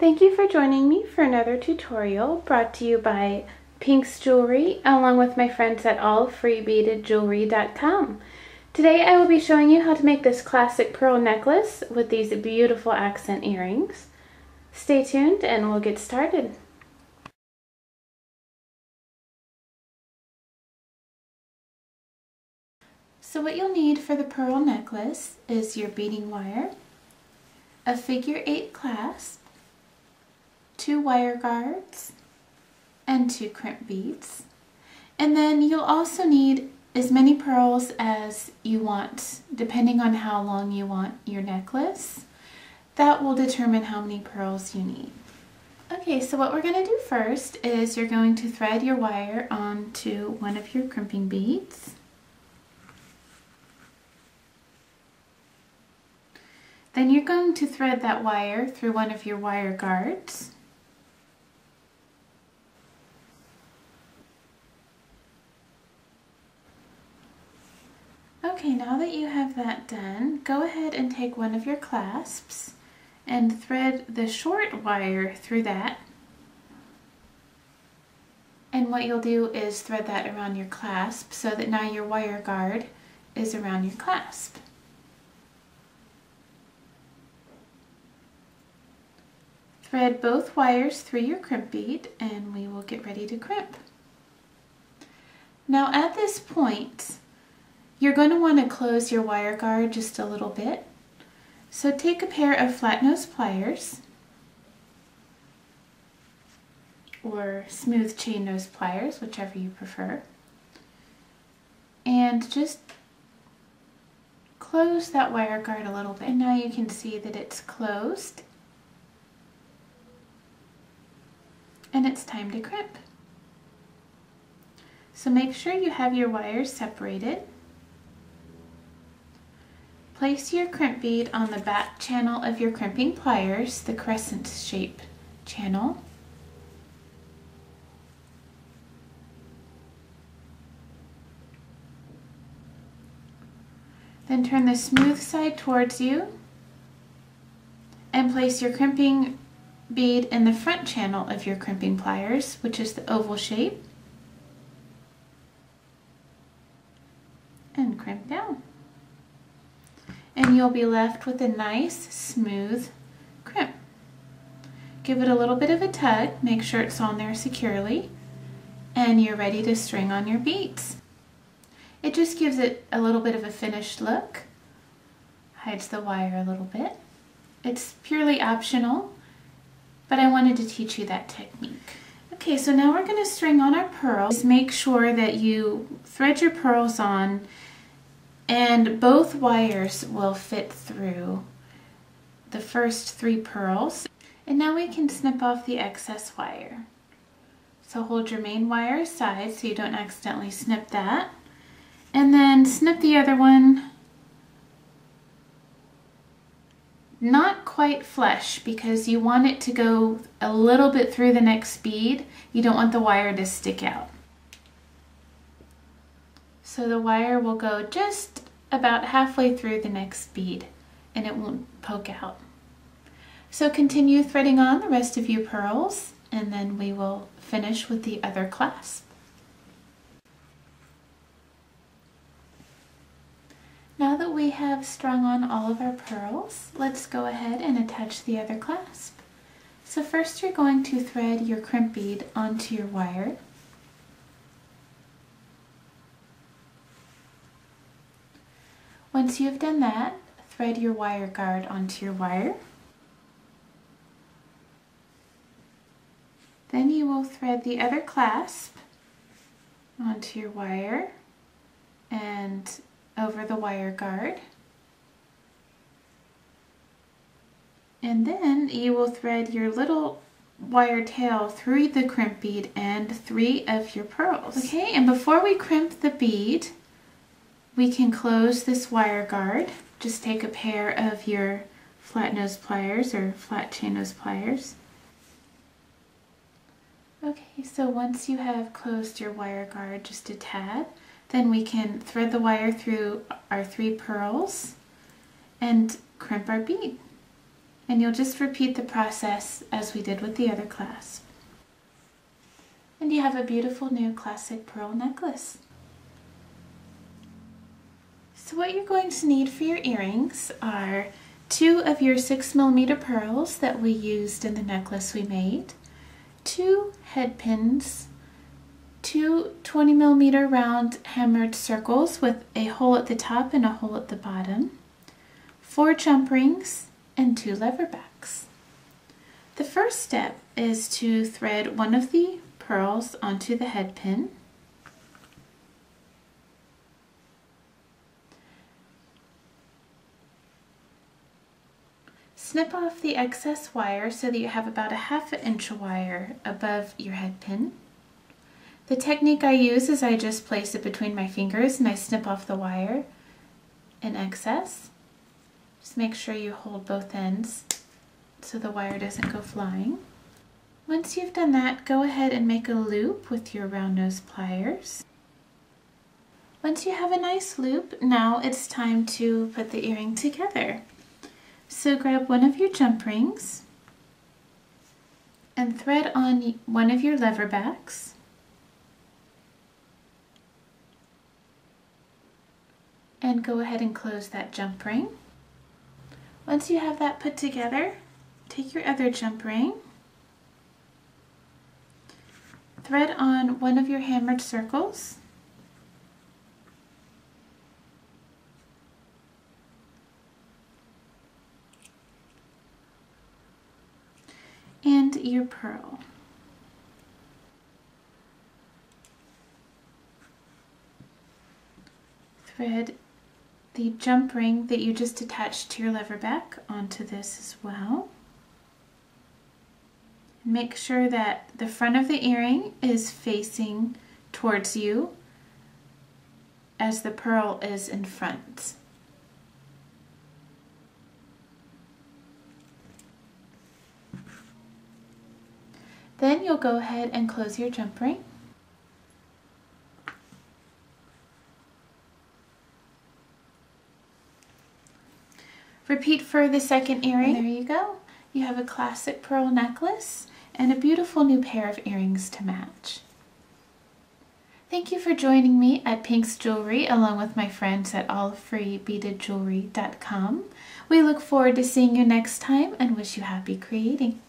Thank you for joining me for another tutorial brought to you by Pinks Jewelry along with my friends at allfreebeadedjewelry.com. Today I will be showing you how to make this classic pearl necklace with these beautiful accent earrings. Stay tuned and we'll get started. So what you'll need for the pearl necklace is your beading wire, a figure 8 clasp, 2 wire guards, and 2 crimp beads. And then you'll also need as many pearls as you want, depending on how long you want your necklace. That will determine how many pearls you need. Okay, so what we're going to do first is you're going to thread your wire onto one of your crimping beads. Then you're going to thread that wire through one of your wire guards. Okay, now that you have that done, go ahead and take one of your clasps and thread the short wire through that. And what you'll do is thread that around your clasp so that now your wire guard is around your clasp. Thread both wires through your crimp bead and we will get ready to crimp. Now at this point, you're going to want to close your wire guard just a little bit. So take a pair of flat nose pliers or smooth chain nose pliers, whichever you prefer, and just close that wire guard a little bit. And now you can see that it's closed and it's time to crimp. So make sure you have your wires separated. Place your crimp bead on the back channel of your crimping pliers, the crescent shape channel. Then turn the smooth side towards you and place your crimping bead in the front channel of your crimping pliers, which is the oval shape, and crimp down. And you'll be left with a nice smooth crimp. Give it a little bit of a tug, make sure it's on there securely, and you're ready to string on your beads. It just gives it a little bit of a finished look, hides the wire a little bit. It's purely optional, but I wanted to teach you that technique. Okay, so now we're going to string on our pearls. Make sure that you thread your pearls on and both wires will fit through the first 3 pearls. And now we can snip off the excess wire. So hold your main wire aside so you don't accidentally snip that. And then snip the other one not quite flush because you want it to go a little bit through the next bead. You don't want the wire to stick out. So the wire will go just about halfway through the next bead and it won't poke out. So continue threading on the rest of your pearls and then we will finish with the other clasp. Now that we have strung on all of our pearls, let's go ahead and attach the other clasp. So first you're going to thread your crimp bead onto your wire. Once you've done that, thread your wire guard onto your wire. Then you will thread the other clasp onto your wire and over the wire guard. And then you will thread your little wire tail through the crimp bead and 3 of your pearls. Okay, and before we crimp the bead, we can close this wire guard. Just take a pair of your flat nose pliers or flat chain nose pliers. Okay, so once you have closed your wire guard just a tad, then we can thread the wire through our 3 pearls and crimp our bead. And you'll just repeat the process as we did with the other clasp. And you have a beautiful new classic pearl necklace. So what you're going to need for your earrings are 2 of your 6mm pearls that we used in the necklace we made, 2 head pins, 2 20mm round hammered circles with a hole at the top and a hole at the bottom, 4 jump rings, and 2 lever backs. The first step is to thread one of the pearls onto the head pin. Snip off the excess wire so that you have about a ½ inch wire above your head pin. The technique I use is I just place it between my fingers and I snip off the wire in excess. Just make sure you hold both ends so the wire doesn't go flying. Once you've done that, go ahead and make a loop with your round nose pliers. Once you have a nice loop, now it's time to put the earring together. So grab one of your jump rings and thread on one of your lever backs. And go ahead and close that jump ring. Once you have that put together, take your other jump ring, thread on one of your hammered circles, and your pearl. Thread the jump ring that you just attached to your lever back onto this as well. Make sure that the front of the earring is facing towards you as the pearl is in front. Then you'll go ahead and close your jump ring. Repeat for the second earring. And there you go. You have a classic pearl necklace and a beautiful new pair of earrings to match. Thank you for joining me at Pink's Jewelry along with my friends at allfreebeadedjewelry.com. We look forward to seeing you next time and wish you happy creating.